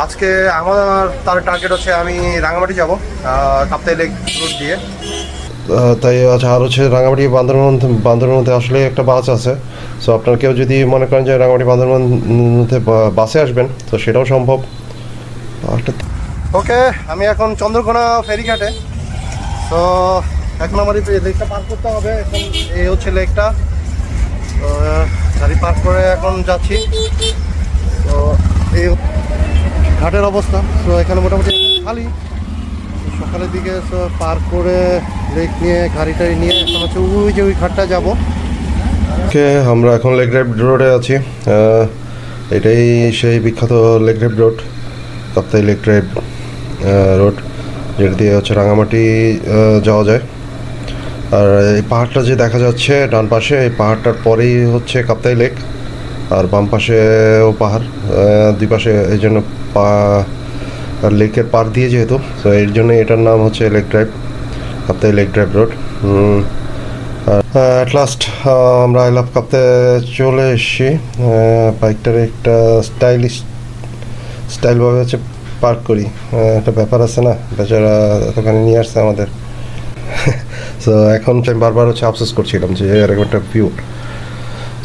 আজকে আমার তার টার্গেট হচ্ছে আমি রাঙামাটি যাব কাপ্তাই লেক রুট দিয়ে। তাই আচ্ছা, আর হচ্ছে রাঙামাটি বান্দরবানের মধ্যে আসলে একটা বাস আছে। সো আপনারা কেউ যদি মনে করেন যে রাঙামাটি বান্দরবান মধ্যে বাসে আসবেন তো সেটাও সম্ভব। ওকে, আমি এখন চন্দ্রকোনা ফেরিঘাটে। তো এখন আমার এই লেকটা পার করতে হবে। এখন এই হচ্ছে লেকটা, গাড়ি পার্ক করে এখন যাচ্ছি। তো এই ঘাটের অবস্থা। তো এখানে মোটামুটি খালি সকালের দিকে পার্ক করে লেক নিয়ে গাড়িটাই নিয়ে এখন হচ্ছে ওই ঘাটটা যাবো। ওকে, আমরা এখন লেক ড্রাইভ রোডে আছি। এটাই সেই বিখ্যাত lake drive road, Kaptai lake drive road, যেটা দিয়ে হচ্ছে রাঙামাটি যাওয়া যায়। আর এই পাহাড়টা যে দেখা যাচ্ছে ডান পাশে, এই পাহাড়টার পরেই হচ্ছে কাপ্তাই লেক, আর বাম পাশেও পাহাড়, দুই পাশে। এই জন্য লেকের পার দিয়ে যেহেতু, তো এর জন্য এটার নাম হচ্ছে lake drive, Kaptai lake drive road. At last আমরা আই লাভ কাপ্তাই চলে এসেছি। বাইকটার একটা স্টাইলভাবে হচ্ছে পার্ক করি, একটা ব্যাপার আছে না, বেচারা এতখানি নিয়ে আসছে আমাদের। সো এখন আমি বারবার হচ্ছে আফসোস করছিলাম যে এরকম একটা ভিউ।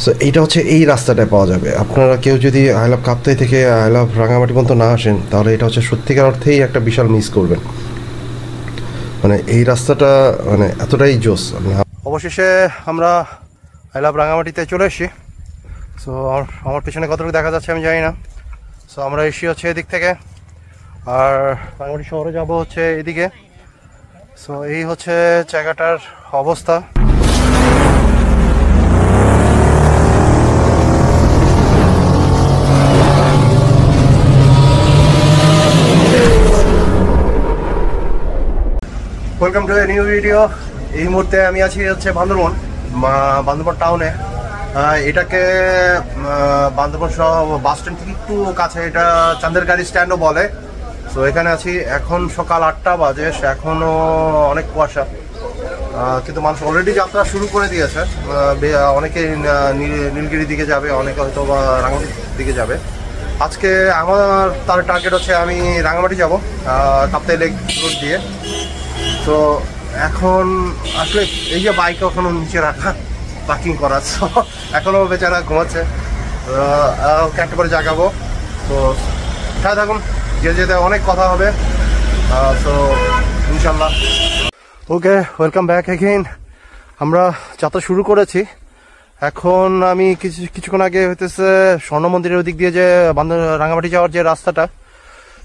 সো এইটা হচ্ছে এই রাস্তাটায় পাওয়া যাবে। আপনারা কেউ যদি আই লাভ কাপ্তাই থেকে আই লাভ রাঙামাটি পর্যন্ত না আসেন তাহলে এটা হচ্ছে সত্যিকার অর্থেই একটা বিশাল মিস করবেন। মানে এই রাস্তাটা মানে এতটাই জোস। অবশেষে আমরা আই লাভ রাঙামাটিতে চলে এসেছি। সো আমার পিছনে কতটুকু দেখা যাচ্ছে আমি জানি না। সো আমরা এসি হচ্ছে এদিক থেকে, আর রাঙামাটি শহরে যাব হচ্ছে এদিকে। সো এই হচ্ছে জায়গাটার অবস্থা। Welcome to a new video. এই মুহূর্তে আমি আছি হচ্ছে বান্দরবান টাউনে। এটাকে বান্দরবান বাস স্ট্যান্ড থেকে একটু কাছে, এটা চাঁদের গাড়ি স্ট্যান্ডও বলে। সো এখানে আছি, এখন সকাল 8টা বাজে, এখনও অনেক কুয়াশা, কিন্তু মানুষ অলরেডি যাত্রা শুরু করে দিয়েছে। অনেকে নীলগিরির দিকে যাবে, অনেকে হয়তো বা রাঙামাটির দিকে যাবে। আজকে আমার তার টার্গেট হচ্ছে আমি রাঙামাটি যাব কাপ্তাই লেক রুট দিয়ে। তো এখন আসলে এই যে বাইক এখনো নিচে রাখা, পার্কিং করা, তো এখনও বেচারা ঘুমাচ্ছে, একটা করে জাগাবো। তো সাথে থাকুন, যেতে অনেক কথা হবে। তো ইনশাল্লাহ। ওকে, ওয়েলকাম ব্যাক এগেইন। আমরা যাত্রা শুরু করেছি। এখন আমি কিছুক্ষণ আগে হইতেছে স্বর্ণ মন্দিরের ওদিক দিয়ে যে রাঙামাটি যাওয়ার যে রাস্তাটা,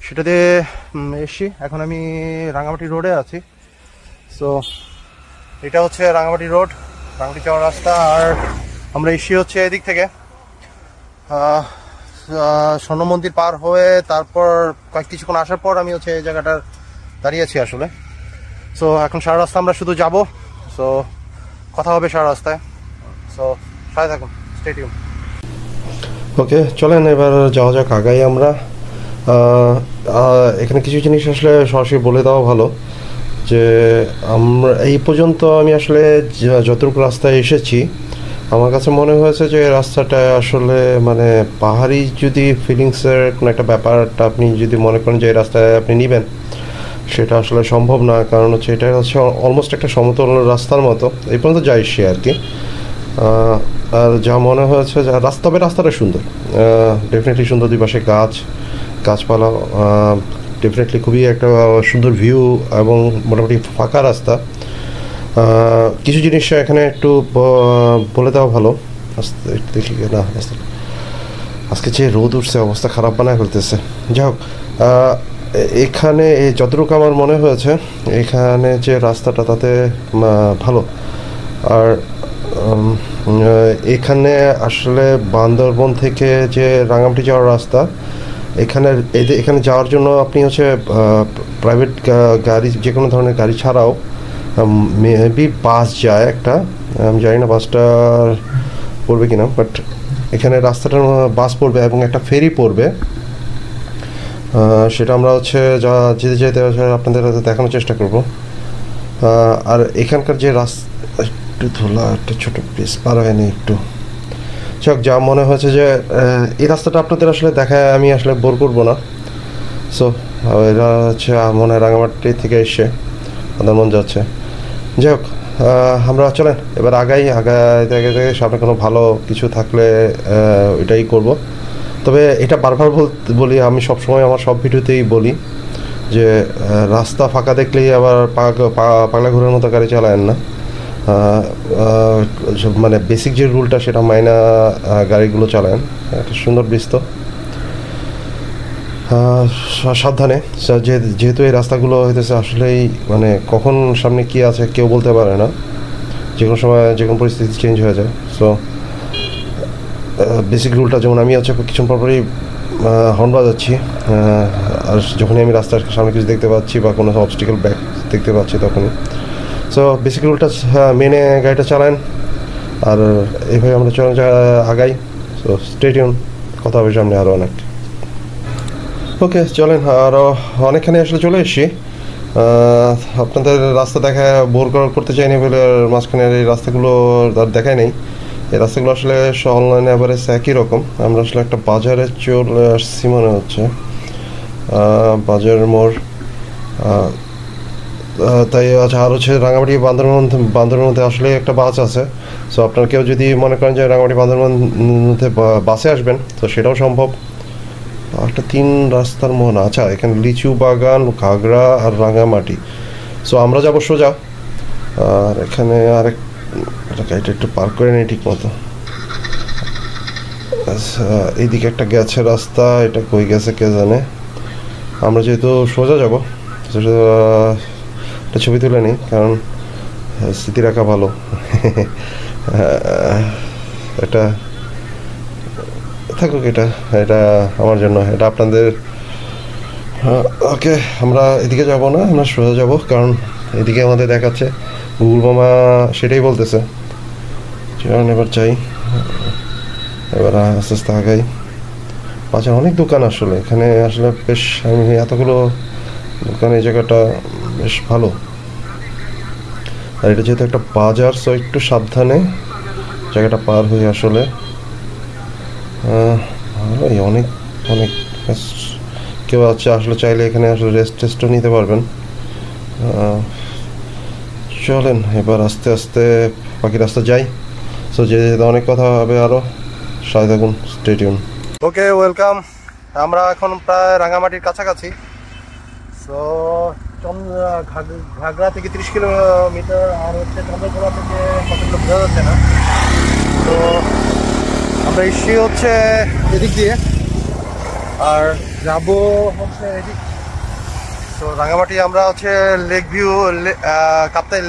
সেটা দিয়ে এসছি। এখন আমি রাঙামাটি রোডে আছি। সো এটা হচ্ছে রাঙামাটি রোড, রাঙামাটি যাওয়ার রাস্তা। আর আমরা এসছি হচ্ছে এদিক থেকে স্বর্ণ মন্দির পার হয়ে, তারপর কিছুক্ষণ আসার পর আমি হচ্ছে এই জায়গাটার দাঁড়িয়েছি আসলে। সো এখন সারা রাস্তা আমরা শুধু যাব। সো কথা হবে সারা রাস্তায়। সো সাথে থাকুন, স্টে টিউন। ওকে, চলেন এবার যাওয়া যাক আগাই আমরা। এখানে কিছু জিনিস আসলে সরাসরি বলে দেওয়া ভালো যে আমরা এই পর্যন্ত আমি আসলে যতটুকু রাস্তায় এসেছি, আমার কাছে মনে হয়েছে যে রাস্তাটা আসলে মানে পাহাড়ি যদি ফিলিংসের কোনো একটা ব্যাপারটা আপনি যদি মনে করেন যে এই রাস্তায় আপনি নেবেন, সেটা আসলে সম্ভব না। কারণ হচ্ছে এটা হচ্ছে অলমোস্ট একটা সমতল রাস্তার মতো, এই পর্যন্ত যাই সে আর কি। আর যা মনে হয়েছে যে রাস্তাটা সুন্দর, ডেফিনেটলি সুন্দর। দুই পাশে গাছপালা, ডেফিনেটলি খুবই একটা সুন্দর ভিউ, এবং মোটামুটি ফাঁকা রাস্তা। কিছু জিনিস এখানে একটু বলে দেওয়া ভালো। আস্তে দেখি না, আজকে যে রোদ উঠছে অবস্থা খারাপ বানায় ফেলতেছে। যাই হোক, এখানে যতটুকু আমার মনে হয়েছে এখানে যে রাস্তাটা তাতে ভালো। আর এখানে আসলে বান্দরবন থেকে যে রাঙামাটি যাওয়ার রাস্তা, এখানে যাওয়ার জন্য আপনি হচ্ছে প্রাইভেট গাড়ি, যে কোনো ধরনের গাড়ি ছাড়াও মেবি বাস যায় একটা, আমি জানি না বাসটা পড়বে কিনা, বাট এখানে রাস্তাটার বাস পড়বে এবং একটা ফেরি পড়বে। সেটা আমরা হচ্ছে যেতে যেতে আপনাদের দেখানোর চেষ্টা করব। আর এখানকার যে রাস্তা একটু ধোলা, একটা ছোটো প্লেস পার হয়নি একটু, যাক যা মনে হয়েছে যে এই রাস্তাটা আপনাদের আসলে দেখায় আমি আসলে বোর করবো না। সো এরা হচ্ছে মনে হয় রাঙামাটি থেকে এসে বান্দরবন যাচ্ছে। যাই হোক, আমরা চলেন এবার আগাইতে সামনে কোনো ভালো কিছু থাকলে এটাই করব। তবে এটা বারবার বলি, আমি সবসময় আমার সব ভিডিওতেই বলি যে রাস্তা ফাঁকা দেখলেই আবার পাগলা ঘোরার মতো গাড়ি চালায়েন না। মানে বেসিক যে রুলটা সেটা মাইনা গাড়িগুলো চালায়েন। একটা সুন্দর ব্রিজ তো, সাবধানে। যেহেতু এই রাস্তাগুলো হইতেছে আসলেই মানে কখন সামনে কী আছে কেউ বলতে পারে না, যে কোনো সময় যে কোনো পরিস্থিতি চেঞ্জ হয়ে যায়। সো বেসিক রুলটা যেমন আমি হচ্ছে কিছুক্ষণ পরপরই হর্ন বাজাচ্ছি, আর যখনই আমি রাস্তার সামনে কিছু দেখতে পাচ্ছি বা কোনো অবস্টিকেল ব্যাক দেখতে পাচ্ছি তখনই। সো বেসিক রুলটা মেনে গাড়িটা চালান, আর এইভাবে আমরা আগাই। সো স্টে টিউন, কথা হবে সামনে আরও অনেক। ওকে চলেন, আরও অনেকখানি আসলে চলে এসেছি। আপনাদের রাস্তা দেখা বোর করতে চাইনি বলে মাঝখানের এই রাস্তাগুলো আর দেখাই নেই। এই রাস্তাগুলো আসলে অনলাইনে অ্যাভারেজ একই রকম। আমরা আসলে একটা বাজারে চলে আসছি মনে হচ্ছে, বাজার মোড়। তাই আচ্ছা, আর হচ্ছে রাঙামাটি বান্দরবনের মধ্যে আসলে একটা বাস আছে। সো আপনারা কেউ যদি মনে করেন যে রাঙামাটি বান্দরবন মধ্যে বাসে আসবেন তো সেটাও সম্ভব। একটা 3 রাস্তার মোহনা। আচ্ছা, এখানে লিচু বাগান, ঘাগড়া আর রাঙামাটি। সো আমরা যাবো সোজা। আর এখানে আরেক গাড়িটা একটু পার্ক করে নেই ঠিক মতো। আচ্ছা, এইদিকে একটা গেছে রাস্তা, এটা কই গেছে কে জানে। আমরা যেহেতু সোজা যাবো, একটা ছবি তুলে নিই, কারণ স্মৃতি রাখা ভালো। এটা থাকুক, এটা আমার জন্য, এটা আপনাদের। ওকে, আমরা এদিকে যাব না, আমরা সোজা যাব, কারণ এদিকে আমাদের দেখাচ্ছে গুগল মামা সেটাই বলতেছে। চলুন এবার চাই, এবার আস্তে আস্তে আগাই। আচ্ছা, অনেক দোকান আসলে এখানে, আসলে বেশ আমি এতগুলো দোকান, এই জায়গাটা বেশ ভালো। আর এটা যেহেতু একটা বাজার, সো একটু সাবধানে জায়গাটা পার হয়ে আসলে ভালোই। অনেক অনেক কেউ আছে আসলে, চাইলে এখানে আসলে টেস্টও নিতে পারবেন। চলেন এবার আস্তে আস্তে বাকি রাস্তা যাই। সো যেতে অনেক কথা হবে, আরও সাথে থাকুন, স্টে টিউন। ওকে, ওয়েলকাম। আমরা এখন প্রায় রাঙামাটির কাছাকাছি। সো ঘাগড়া থেকে 30 কিলোমিটার, আর হচ্ছে চন্দ্রকোনা থেকে কতগুলো বোঝা যাচ্ছে না। তো আমরা এসছি হচ্ছে এদিক দিয়ে, আর যাবো হচ্ছে এদিক। তো রাঙামাটি আমরা হচ্ছে lake view, Kaptai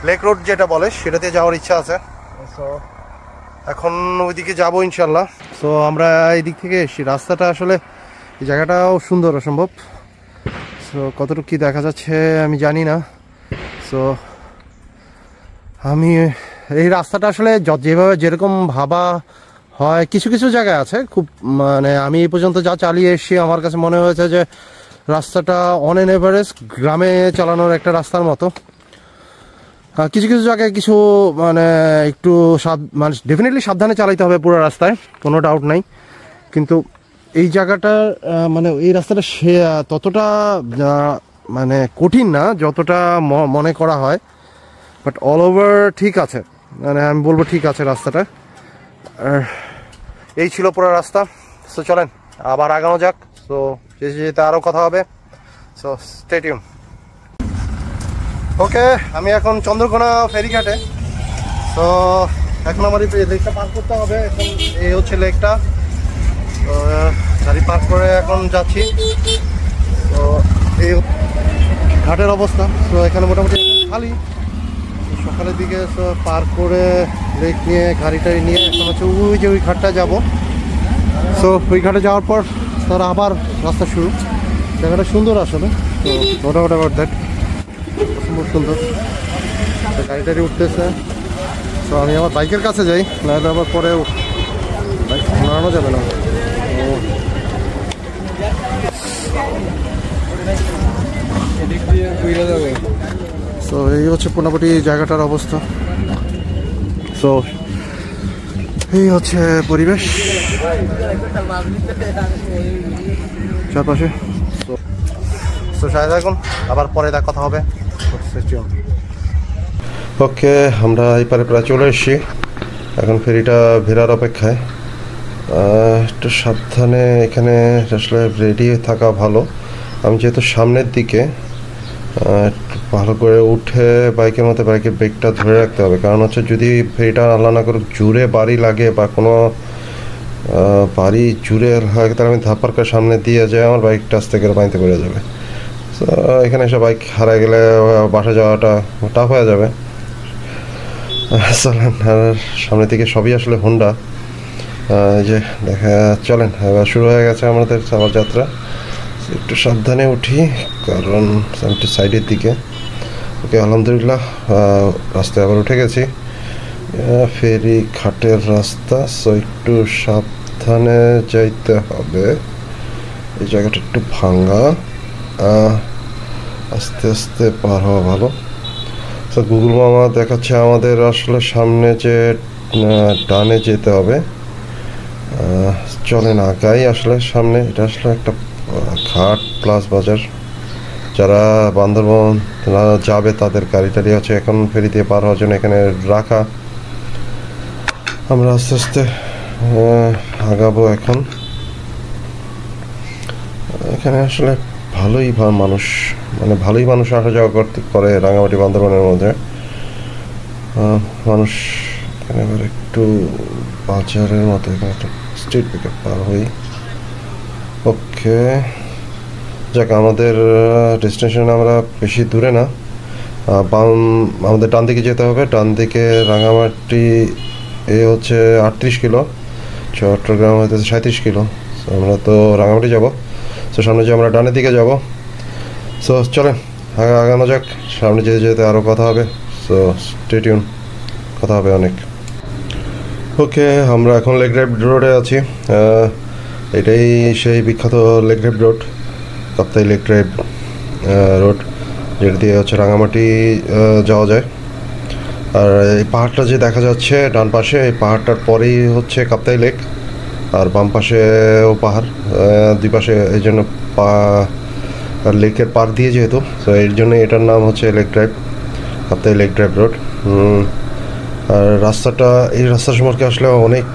lake road যেটা বলে সেটাতে যাওয়ার ইচ্ছা আছে। সো এখন ওইদিকে যাবো ইনশাল্লাহ। সো আমরা এই দিক থেকে এসেছি। রাস্তাটা আসলে, এই জায়গাটাও সুন্দর অসম্ভব। সো কতটুকু কী দেখা যাচ্ছে আমি জানি না। সো আমি এই রাস্তাটা আসলে যেভাবে যেরকম ভাবা হয়, কিছু কিছু জায়গায় আছে খুব, মানে আমি এই পর্যন্ত যা চালিয়ে এসেছি আমার কাছে মনে হয়েছে যে রাস্তাটা অন এন এভারেজ গ্রামে চালানোর একটা রাস্তার মতো। কিছু কিছু জায়গায় কিছু মানে একটু মানে ডেফিনেটলি সাবধানে চালাইতে হবে পুরো রাস্তায়, কোনো ডাউট নাই। কিন্তু এই জায়গাটা মানে এই রাস্তাটা ততটা মানে কঠিন না যতটা মনে করা হয়, বাট অল ওভার ঠিক আছে, মানে আমি বলবো ঠিক আছে রাস্তাটা। এই ছিল পুরো রাস্তা। সো চলেন আবার আগানো যাক। সো যেতে আরও কথা হবে। So stay tune. ওকে, আমি এখন চন্দ্রকোনা ফেরিঘাটে। তো এখন আমার এই লেকটা পার করতে হবে। এখন এই হচ্ছে লেকটা, তো গাড়ি পার্ক করে এখন যাচ্ছি। তো এই ঘাটের অবস্থা। তো এখানে মোটামুটি খালি সকালের দিকে। তো পার্ক করে লেক নিয়ে গাড়িটাই নিয়ে এখন হচ্ছে ওই যে ওই ঘাটটা যাবো। সো ওই ঘাটে যাওয়ার পর তারা আবার রাস্তা শুরু। জায়গাটা সুন্দর আসলে, তো মোটামুটি আবার দ্যাট সুন্দর সুন্দর গাড়িটারি উঠতেছে। তো আমি আমার বাইকের কাছে যাই, নাহলে আবার পরে বাইক নাড়ানো যাবে না। তো এই হচ্ছে মোটামুটি জায়গাটার অবস্থা। তো এই হচ্ছে পরিবেশ চারপাশে। তো সাথে থাকুন, আবার পরে কথা হবে। ওকে, আমরা এই পারে প্রায় চলে এসেছি, এখন ফেরিটা ভেরার অপেক্ষায়। একটু সাবধানে এখানে আসলে রেডি থাকা ভালো। আমি যেহেতু সামনের দিকে, একটু ভালো করে উঠে বাইকের মধ্যে বাইকের ব্রেকটা ধরে রাখতে হবে, কারণ হচ্ছে যদি ফেরিটা আল্লাহ না করুক জুড়ে বাড়ি লাগে বা কোনো বাড়ি জুড়ে লাগে, তাহলে আমি ধাপ্পার করে সামনে দিয়ে যায় আমার বাইকটা আস্তে করে পানিতে পড়ে যাবে। তো এখানে এসে বাইক হারা গেলে বাসা যাওয়াটা টাফ হয়ে যাবে। চলেন, আর সামনের দিকে সবই আসলে হোন্ডা। যে দেখা চলেন, এবার শুরু হয়ে গেছে আমাদের আমার যাত্রা। একটু সাবধানে উঠি কারণ একটু সাইডের দিকে। ওকে, আলহামদুলিল্লাহ রাস্তায় আবার উঠে গেছি। ফেরি ঘাটের রাস্তা, সো একটু সাবধানে যাইতে হবে। এই জায়গাটা একটু ভাঙা, আস্তে আস্তে পার হওয়া ভালো। তো গুগল মামা দেখাচ্ছে আমাদের আসলে সামনে যে ডানে যেতে হবে। চলেন আগাই, আসলে সামনে এটা আসলে একটা ঘাট প্লাস বাজার। যারা বান্দরবন যাবে তাদের গাড়ি টাড়ি আছে এখন ফেরি দিয়ে পার হওয়ার জন্য এখানে রাখা। আমরা আস্তে আস্তে আগাবো এখন। এখানে আসলে ভালোই মানুষ আসা যাওয়া করে রাঙামাটি বান্দরবনের মধ্যে। মানুষ এখানে আবার একটু বাজারের মতো এখানে একটা স্ট্রিট পিকআপ পার হই। ওকে, যাক, আমাদের ডেস্টিনেশন আমরা বেশি দূরে না, আমাদের ডান দিকে যেতে হবে। ডান দিকে রাঙামাটি হচ্ছে 38 কিলো, চট্টগ্রাম হইতে 37 কিলো। আমরা তো রাঙামাটি যাব, তো সামনে যে আমরা ডানের দিকে যাব। সো চলেন আগানো যাক, সামনে যেতে যেতে আরও কথা হবে। সো স্টে টিউন, কথা হবে অনেক। ওকে, আমরা এখন লেক ড্রাইভ রোডে আছি। এটাই সেই বিখ্যাত lake drive road, Kaptai lake drive road, যেটা দিয়ে হচ্ছে রাঙামাটি যাওয়া যায়। আর এই পাহাড়টা যে দেখা যাচ্ছে ডান পাশে, এই পাহাড়টার পরেই হচ্ছে কাপ্তাই লেক, আর বাম পাশেও পাহাড়, দুই পাশে। এই জন্য লেকের পার দিয়ে যেহেতু, তো এর জন্য এটার নাম হচ্ছে lake drive, Kaptai lake drive road. আর এই রাস্তা সম্পর্কে আসলে অনেক,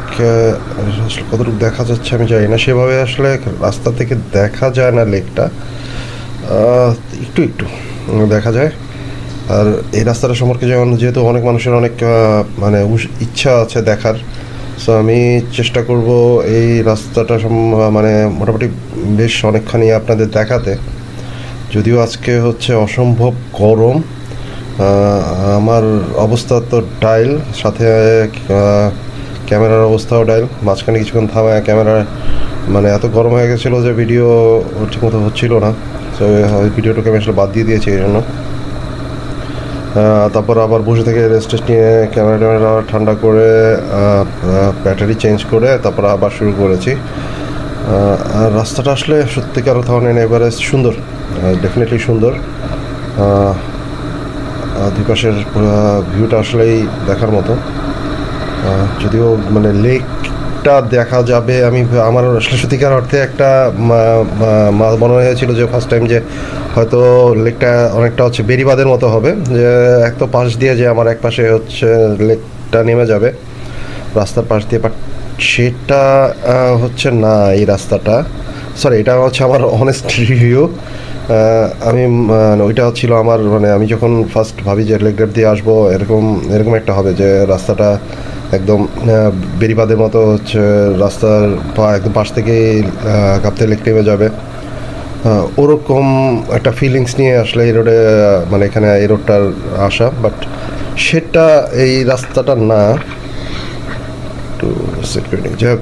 আসলে কতটুকু দেখা যাচ্ছে আমি জানি না, সেভাবে আসলে রাস্তা থেকে দেখা যায় না লেকটা, একটু একটু দেখা যায়। আর এই রাস্তাটা সম্পর্কে যেহেতু অনেক মানুষের অনেক ইচ্ছা আছে দেখার, সো আমি চেষ্টা করব এই রাস্তাটা মোটামুটি বেশ অনেকখানি আপনাদের দেখাতে। যদিও আজকে হচ্ছে অসম্ভব গরম, আমার অবস্থা তো ডাইল, সাথে ক্যামেরার অবস্থাও ডাইল। মাঝখানে কিছুক্ষণ থামায় ক্যামেরা এত গরম হয়ে গেছিলো যে ভিডিও ঠিকমতো হচ্ছিল না, তো ভিডিওটাকে আমি আসলে বাদ দিয়ে দিয়েছি এই জন্য। তারপর আবার বসে থেকে রেস্ট নিয়ে ক্যামেরা ঠান্ডা করে ব্যাটারি চেঞ্জ করে তারপর আবার শুরু করেছি। আর রাস্তাটা আসলে সত্যিকার ধরনের এভারেজ সুন্দর, ডেফিনেটলি সুন্দর। দুই পাশের ভিউটা আসলেই দেখার মতো। যদিও লেকটা দেখা যাবে, আমার আসলে সত্যিকার অর্থে একটা মনে হয়েছিল যে ফার্স্ট টাইম যে হয়তো লেকটা অনেকটা হচ্ছে বেরিবাঁধের মতো হবে, যে এক তো পাশ দিয়ে যে আমার এক পাশে হচ্ছে লেকটা নেমে যাবে রাস্তার পাশ দিয়ে, বাট সেটা হচ্ছে না। এই রাস্তাটা, সরি, এটা হচ্ছে আমার অনেস্ট রিভিউ। আমি ওইটা ছিল আমার, আমি যখন ফার্স্ট ভাবি যে লেক ড্রাইভ দিয়ে আসবো এরকম একটা হবে, যে রাস্তাটা একদম বেরিবাঁধের মতো হচ্ছে, রাস্তার একদম পাশ থেকেই কাপ্তাই লেক নেমে যাবে, ওরকম একটা ফিলিংস নিয়ে আসলে এই রোডে এখানে এই রোডটার আসা। বাট সেটা এই রাস্তাটা না, একটু সেট করে নিই। যাই হোক,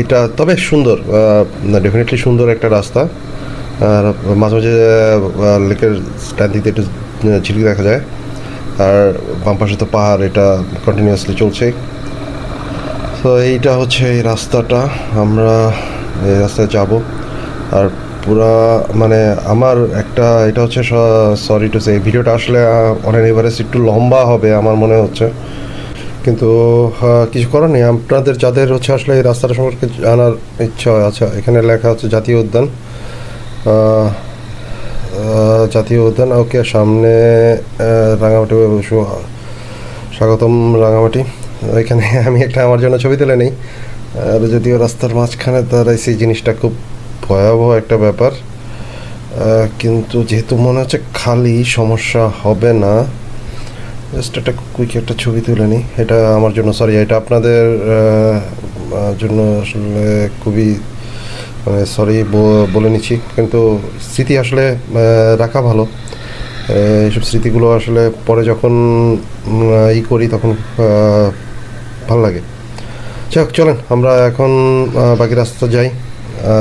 এটা তবে সুন্দর, ডেফিনেটলি সুন্দর একটা রাস্তা। আর মাঝে মাঝে লেকের স্ট্যান্ড দিতে একটু ঝিলিক দেখা যায়, আর বাম পাশে তো পাহাড়, এটা কন্টিনিউয়াসলি চলছে। তো এইটা হচ্ছে এই রাস্তাটা, আমরা এই রাস্তায় যাব। আর পুরা আমার একটা এটা হচ্ছে, সরি টু সে, এই ভিডিওটা আসলে অনেক এভারেজ একটু লম্বা হবে আমার মনে হচ্ছে, কিন্তু কিছু করার নেই। আপনাদের যাদের হচ্ছে আসলে এই রাস্তাটা সম্পর্কে জানার ইচ্ছা হয়, আচ্ছা, এখানে লেখা হচ্ছে জাতীয় উদ্যান। জাতীয় উদ্যান। ওকে, সামনে রাঙামাটি, স্বাগতম রাঙামাটি। এখানে আমি একটা আমার জন্য ছবি তুলে নেই, আর যদিও রাস্তার মাঝখানে দাঁড়াইছি, জিনিসটা খুব ভয়াবহ একটা ব্যাপার, কিন্তু যেহেতু মনে হচ্ছে খালি সমস্যা হবে না, জাস্ট একটা কুইক একটা ছবি তুলে নিই। এটা আমার জন্য, সরি, এটা আপনাদের জন্য আসলে খুবই মানে সরি বলে নিচ্ছি, কিন্তু স্মৃতি আসলে রাখা ভালো। এইসব স্মৃতিগুলো আসলে পরে যখন করি তখন ভালো লাগে। যাই হোক, চলেন আমরা এখন বাকি রাস্তা যাই,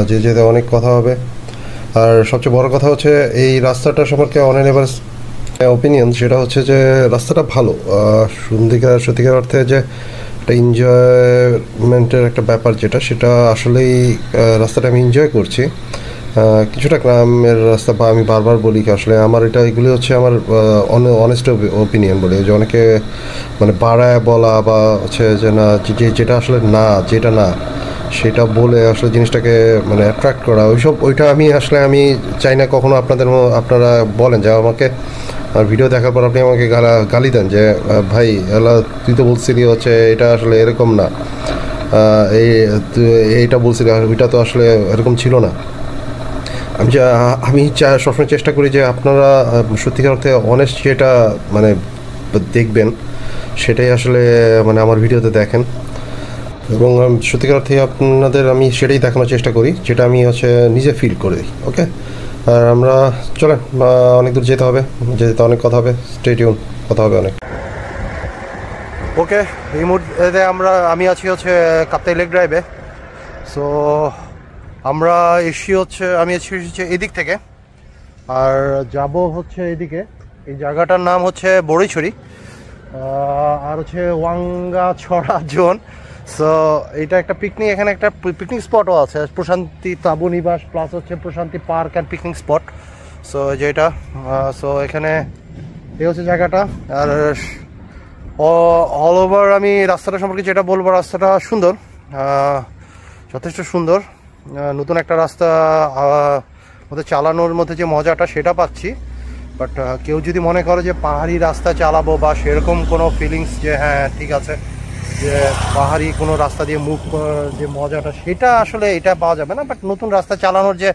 যেতে অনেক কথা হবে। আর সবচেয়ে বড় কথা হচ্ছে এই রাস্তাটা সম্পর্কে অনেক এবার ওপিনিয়ন, সেটা হচ্ছে যে রাস্তাটা ভালো, সত্যিকার অর্থে যে একটা এনজয়মেন্টের একটা ব্যাপার, সেটা আসলেই রাস্তাটা আমি এনজয় করছি। কিছুটা গ্রামের রাস্তা, বা আমি বারবার বলি কি আসলে আমার এগুলি হচ্ছে আমার অনেস্ট ওপিনিয়ন বলে, যে অনেকে মানে বাড়ায় বলা বা হচ্ছে যে না, যেটা আসলে না, যেটা না সেটা বলে আসলে জিনিসটাকে মানে অ্যাট্রাক্ট করা, ওইটা আমি চাই না কখনো। আপনারা বলেন যে আমাকে ভিডিও দেখার পর আপনি আমাকে গালি দেন যে ভাই তুই তো বলছিলি হচ্ছে এটা আসলে এরকম না, এইটা বলছিলি, ওইটা তো আসলে এরকম ছিল না। আমি সবসময় চেষ্টা করি যে আপনারা সত্যিকার অর্থে অনেস্ট যেটা মানে দেখবেন সেটাই আসলে মানে আমার ভিডিওতে দেখেন, এবং সত্যিকার অর্থে আপনাদের আমি সেটাই দেখানোর চেষ্টা করি যেটা আমি নিজে ফিল করি। ওকে, আর আমরা চলেন, অনেক দূর যেতে হবে, অনেক কথা হবে, স্টে টিউন, কথা হবে অনেক। ওকে, এই মুহূর্তে আমি আছি কাপ্তাই লেক ড্রাইভে। সো আমরা আমি এসেছি এদিক থেকে, আর যাব হচ্ছে এদিকে। এই জায়গাটার নাম হচ্ছে বড়ইছড়ি, আর ওয়াঙ্গাছড়া জোন। সো এটা একটা পিকনিক, এখানে একটা পিকনিক স্পটও আছে, প্রশান্তি তাবু নিবাস প্লাস প্রশান্তি park and picnic spot. So যেটা এখানে এই হচ্ছে জায়গাটা। আর অল ওভার আমি রাস্তাটা সম্পর্কে যেটা বলবো, রাস্তাটা সুন্দর, যথেষ্ট সুন্দর। নতুন একটা রাস্তা মধ্যে চালানোর মধ্যে যে মজাটা সেটা পাচ্ছি, বাট কেউ যদি মনে করে যে পাহাড়ি রাস্তা চালাবো বা সেরকম কোনো ফিলিংস যে হ্যাঁ ঠিক আছে, যে পাহাড়ি কোনো রাস্তা দিয়ে মুভ যে মজাটা, সেটা আসলে এটা পাওয়া যাবে না। বাট নতুন রাস্তা চালানোর যে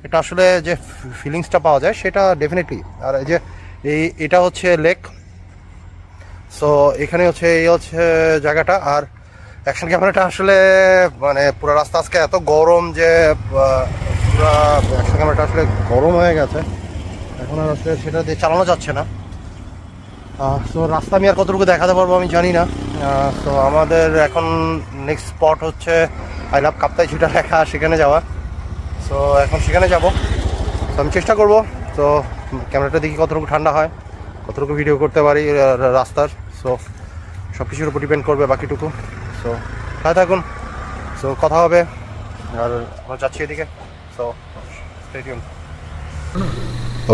এটা আসলে যে ফিলিংসটা পাওয়া যায় সেটা ডেফিনেটলি। আর এটা হচ্ছে লেক। সো এখানে এই হচ্ছে জায়গাটা। আর অ্যাকশন ক্যামেরাটা আসলে মানে পুরো রাস্তা আজকে এত গরম যে পুরো অ্যাকশন ক্যামেরাটা আসলে গরম হয়ে গেছে, এখন আর আসলে সেটা দিয়ে চালানো যাচ্ছে না। সো রাস্তা আমি আর কতটুকু দেখাতে পারবো আমি জানি না। সো আমাদের এখন নেক্সট স্পট হচ্ছে আই লাভ কাপ্তাই, যেটা লেখা সেখানে যাওয়া। সো এখন সেখানে যাব। তো আমি চেষ্টা করবো, তো ক্যামেরাটা দেখি কতটুকু ঠান্ডা হয়, কতটুকু ভিডিও করতে পারি রাস্তার। সো সব কিছুর উপর ডিপেন্ড করবে বাকিটুকু। সো ভালো থাকুন, সো কথা হবে। আর আমরা যাচ্ছি এদিকে। So stay tune.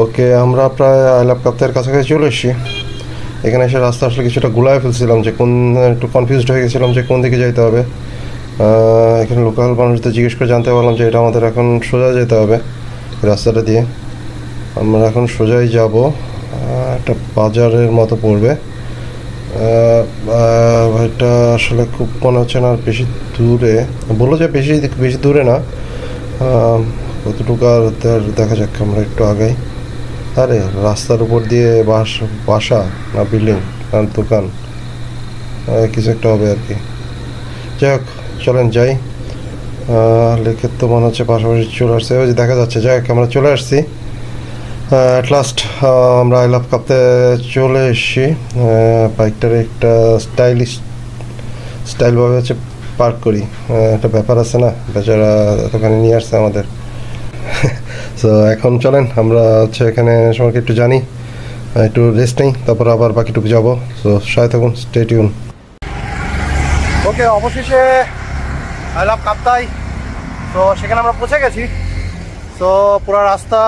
ওকে, আমরা প্রায় আই লাভ কাপ্তাইয়ের কাছাকাছি চলে এসেছি। এখানে এসে রাস্তা আসলে কিছুটা গুলায় ফেলছিলাম, যে একটু কনফিউজড হয়ে গেছিলাম যে কোন দিকে যেতে হবে। এখানে লোকাল মানুষদের জিজ্ঞেস করে জানতে পারলাম যে এটা আমাদের এখন সোজা যেতে হবে রাস্তাটা দিয়ে। আমরা এখন সোজাই যাব, একটা বাজারের মতো পড়বে। এটা আসলে খুব মনে হচ্ছে না বেশি দূরে, বললো যে বেশি দূরে না, কতটুকু আর দেখা যাক। আমরা একটু আগাই। আরে রাস্তার উপর দিয়ে বাসা না বিল্ডিং না দোকান, কিছু একটা হবে আর কি। যাই হোক, চলেন যাই। লেকের তো মনে হচ্ছে পাশাপাশি চলে আসছে, ওই যে দেখা যাচ্ছে। যাই হোক, আমরা চলে আসছি অ্যাট লাস্ট। আমরা আই লাভ কাপ্তে চলে এসেছি। বাইকটার একটা স্টাইলভাবে পার্ক করি, একটা ব্যাপার আছে না, বেচারা এতখানি নিয়ে আসছে আমাদের। সো এখন চলেন আমরা এখানে সবাইকে একটু জানি, একটু রেস্ট নেই, তারপর আবার বাকিটুকু যাবো। সো সাথে থাকুন, স্টে টিউন। ওকে, অবশেষে আই লাভ কাপ্তাই। তো সেখানে আমরা পৌঁছে গেছি। সো পুরো রাস্তা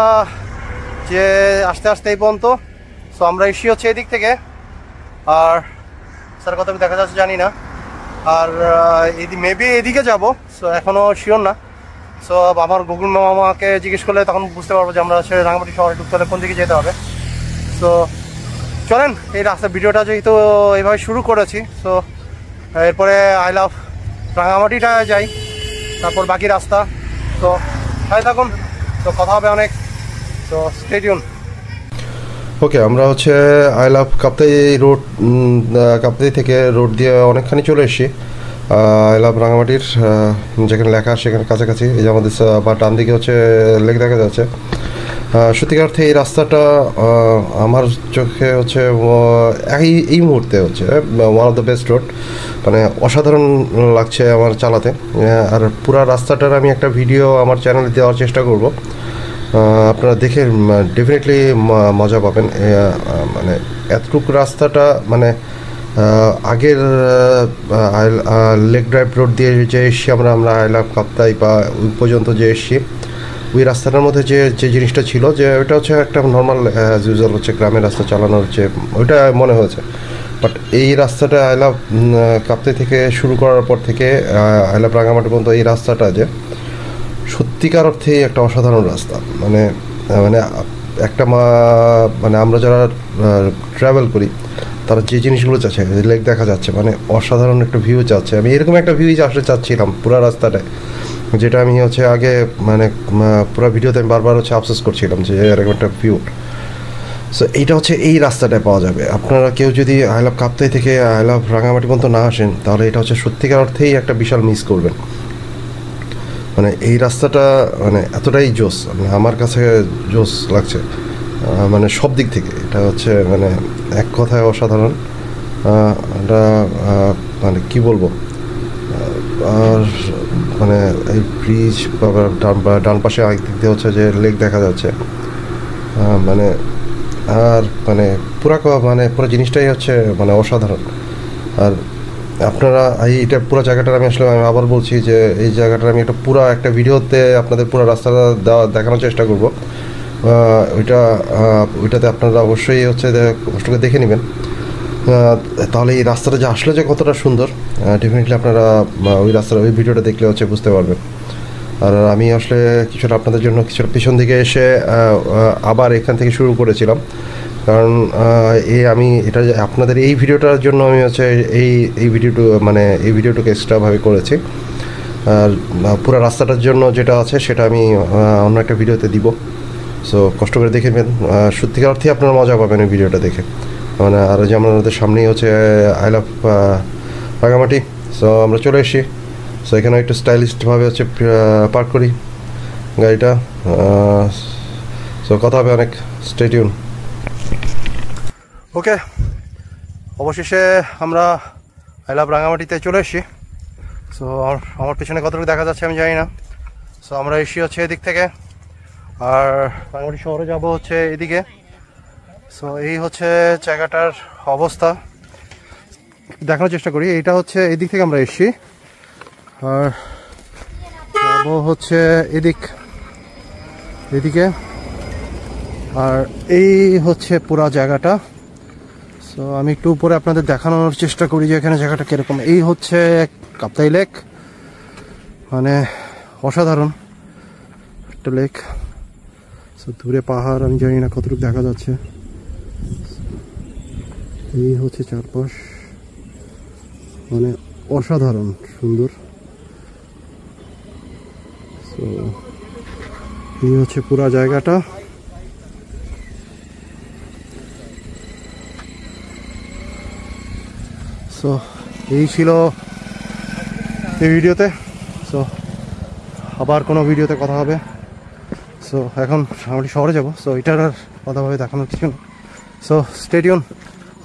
যে আস্তে এই পর্যন্ত। সো আমরা এসি এদিক থেকে, আর স্যার কত দেখা যাচ্ছে জানি না। আর মেবি এদিকে যাব, সো এখনও শিওর না। সো আমার গুগল ম্যাপ আমাকে জিজ্ঞেস করলে তখন বুঝতে পারবো যে আমরা হচ্ছে রাঙামাটি শহরে ঢুকতে হলে কোন দিকে যেতে হবে। সো চলেন এই রাস্তার ভিডিওটা যেহেতু এইভাবে শুরু করেছি, সো এরপরে আই লাভ রাঙামাটিটা যাই, তারপর বাকি রাস্তা। তো সাথে থাকুন, তো কথা হবে অনেক, তো স্টে টিউন। ওকে, আমরা হচ্ছে I love Kaptai road, Kaptai থেকে রোড দিয়ে অনেকখানি চলে এসেছি আই লাভ রাঙামাটির, যেখানে লেখা সেখানে কাছাকাছি। এই যে আমাদের বা ডান দিকে হচ্ছে লেক দেখা যাচ্ছে। সত্যিকার অর্থে এই রাস্তাটা আমার চোখে হচ্ছে এই মুহূর্তে হচ্ছে one of the best road, মানে অসাধারণ লাগছে আমার চালাতে। আর পুরো রাস্তাটার আমি একটা ভিডিও আমার চ্যানেলে দেওয়ার চেষ্টা করব, আপনারা দেখে ডেফিনেটলি মজা পাবেন। মানে এতটুকু রাস্তাটা মানে আগের লেক ড্রাইভ রোড দিয়ে যে এসছি আমরা আই লাভ কাপ্তাই বা ওই পর্যন্ত যে এসছি, ওই রাস্তাটার মধ্যে যে জিনিসটা ছিল যে ওইটা হচ্ছে একটা নর্মাল অ্যাজ ইউজুয়াল হচ্ছে গ্রামের রাস্তা চালানোর হচ্ছে ওইটা মনে হয়েছে। বাট এই রাস্তাটা আই লাভ কাপ্তাই থেকে শুরু করার পর থেকে আই লাভ রাঙামাটি পর্যন্ত এই রাস্তাটা যে সত্যিকার অর্থেই একটা অসাধারণ রাস্তা। মানে মানে একটা মানে আমরা যারা ট্রাভেল করি তারা যে জিনিসগুলো চাচ্ছে, লেক দেখা যাচ্ছে, মানে অসাধারণ একটা ভিউ চাচ্ছে। আমি এরকম একটা ভিউই আসলে চাচ্ছিলাম পুরো রাস্তাটায়, যেটা আমি হচ্ছে আগে মানে পুরো ভিডিওতে আমি বারবার হচ্ছে আফসোস করছিলাম যে এরকম একটা ভিউ। সো এইটা হচ্ছে এই রাস্তাটায় পাওয়া যাবে। আপনারা কেউ যদি আই লাভ কাপ্তাই থেকে আই লাভ রাঙামাটি পর্যন্ত না আসেন, তাহলে এটা হচ্ছে সত্যিকার অর্থেই একটা বিশাল মিস করবেন। মানে এই রাস্তাটা মানে এতটাই জোস, মানে আমার কাছে জোস লাগছে, মানে সব দিক থেকে এটা হচ্ছে মানে এক কথায় অসাধারণ। এটা মানে কি বলবো, আর মানে এই ব্রিজ ডান পাশে আরেক দিক দিয়ে হচ্ছে যে লেক দেখা যাচ্ছে, মানে আর মানে পুরো জিনিসটাই হচ্ছে মানে অসাধারণ। আর আপনারা এইটা পুরো জায়গাটার আমি আবার বলছি যে এই জায়গাটার আমি একটা ভিডিওতে আপনাদের পুরো রাস্তাটা দেখানোর চেষ্টা করব। ওইটাতে আপনারা অবশ্যই হচ্ছে কষ্ট করে দেখে নেবেন, তাহলে এই রাস্তাটা যে আসলে যে কতটা সুন্দর ডেফিনেটলি আপনারা ওই ভিডিওটা দেখলে হচ্ছে বুঝতে পারবেন। আর আমি আসলে কিছুটা আপনাদের জন্য কিছুটা পিছন দিকে এসে আবার এখান থেকে শুরু করেছিলাম, কারণ আমি এটা আপনাদের এই ভিডিওটার জন্য আমি হচ্ছে এই ভিডিওটুকু এক্সট্রাভাবে করেছি। আর পুরো রাস্তাটার জন্য যেটা আছে সেটা আমি অন্য একটা ভিডিওতে দিব। সো কষ্ট করে দেখে নেবেন, সত্যিকার অর্থে আপনারা মজা পাবেন এই ভিডিওটা দেখে। মানে আর যে আমাদের সামনেই হচ্ছে আই লাভ রাঙামাটি। সো আমরা চলে এসেছি। সো এখানে একটু স্টাইলিশভাবে হচ্ছে পার্ক করি গাড়িটা। সো কথা হবে অনেক, স্টে টিউন। ওকে, অবশেষে আমরা আই লাভ রাঙামাটিতে চলে এসেছি। সো আমার পিছনে কতটুকু দেখা যাচ্ছে আমি জানি না। সো আমরা এসেছি হচ্ছে এদিক থেকে, আর রাঙামাটি শহরে যাব হচ্ছে এদিকে। সো এই হচ্ছে জায়গাটার অবস্থা, দেখানোর চেষ্টা করি। এইটা হচ্ছে এদিক থেকে আমরা এসেছি, আর যাব হচ্ছে এদিকে, আর এই হচ্ছে পুরা জায়গাটা। সো আমি একটু উপরে আপনাদের দেখানোর চেষ্টা করি যে এখানে জায়গাটা কীরকম। এই হচ্ছে কাপ্তাই লেক, মানে অসাধারণ একটা লেক। সো দূরে পাহাড়, আমি জানি না কতটুকু দেখা যাচ্ছে। এই হচ্ছে চারপাশ, মানে অসাধারণ সুন্দর। সো এই হচ্ছে পুরা জায়গাটা। সো এই ছিল এই ভিডিওতে। সো আবার কোনো ভিডিওতে কথা হবে। সো এখন রাঙামাটি শহরে যাব। সো এটার আর কথাভাবে দেখানোর কিছু না। সো স্টে টিউন,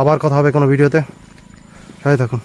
আবার কথা হবে কোনো ভিডিওতে, সাথে থাকুন।